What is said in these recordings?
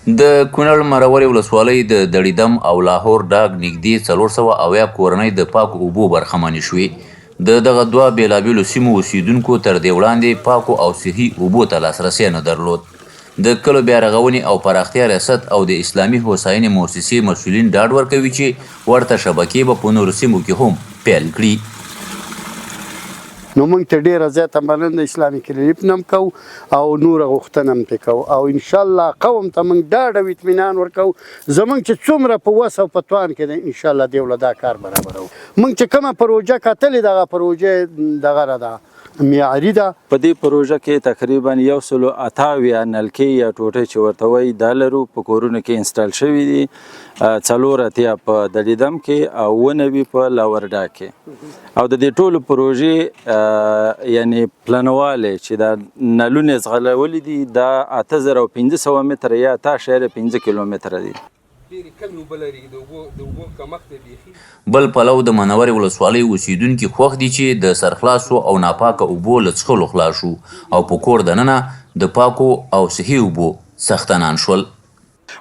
د کونړ مرورې ولسوالۍ د دړیدم او لاهور ډاګ نږدې 470 کورنۍ د پاکو اوبو برخمنې شوې. د دغه دوه بېلابېلو سیمو اوسیدونکو تر دې وړاندې پاکو او صحي اوبو ته لاسرسی نه درلود. د کلو بیا رغونې او پراختیا ریاست او د اسلامي هوساینې مؤسسې مسؤلین ډاډ ورکوي چې ورته شبکې به په نورو سیمو کې هم پیل کړي. نو موږ ته ډیره زیاته مننه اسلامي کلینیک نه هم کوو او نوره غوښتنه هم پرې کوو او انشاءالله قوم ته موږ ډاډ او اطمینان ورکوو زموږ چې څومره په وس او په توان کې دی انشاءالله دې له دا کار برابروو. موږ چې کومه پروژه کتلې دغه پروژه دغه ده معیاري ده. په دې پروژه کې تقریبا 188 نلکې یا ټوټې چې ورته وایي دا لرو په کورونو کې انسټال شوي دي. 4 په دړیدم کې او 90 په لاورډا کې او د دې ټولو پروژې یعنی پلانواله چې دا نلونه زغلولې دي دا 8500 متره یا 8.5 کیلومتره دي. بل پلو د منورې ولسوالۍ اوسیدونکي خوښ دي چې د سرخلاصو او ناپاکه اوبو له څښلو خلاص شو او په کور دننه د پاکو او صحي اوبو څښتنان شول.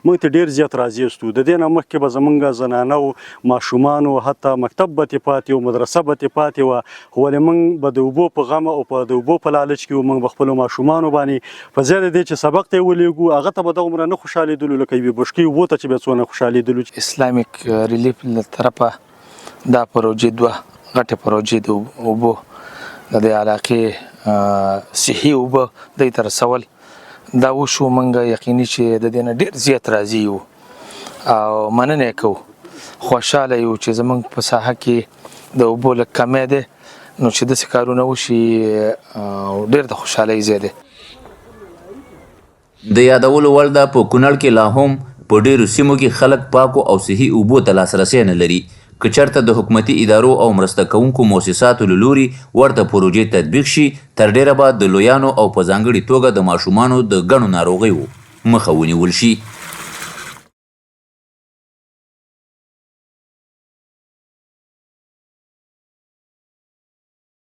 موږ ته ډېر زیات راضي یاستو. د دې نه مخکې به زموږ زنانو ماشومانو حتی مکتب به ترې پاتې وو مدرسه به ترې پاتې وه خو ولې موږ به د اوبو په غم او د اوبو په لالچ کې وو. موږ به خپلو ماشومانو باندې په ځای د دې چې سبق ته یې ولېږو هغه ته به دغومره نه خوشحالېدلو لکه یوې بشکې اوبو ته چې بیا څونه خوشحالېدلو. اسلامیک ریلیف له طرفه دا پروژې دوه غټې پروژې د اوبو د دې علاقې صحي اوبه دوی ته رسول دا وشو. موږ یقیني چې د دې نه ډېر زیات راضي یو او مننه یې کوو خوشحاله یو چې زموږ په ساحه کې د اوبو لږ کمی دی نو چې داسې کارونه وشي ډېر د خوشحالۍ ځای دی. د یادولو وړ ده په کونړ کې لا هم په ډېرو سیمو کې خلک پاکو او صحي اوبو ته لاسرسی نه لري. که چېرته د حکومتي ادارو او مرسته کوونکو مؤسساتو له لوري ورته پروژې تطبیق شي تر ډېره به د لویانو او په ځانګړې توګه د ماشومانو د ګڼو ناروغیو مخه ونیول شي.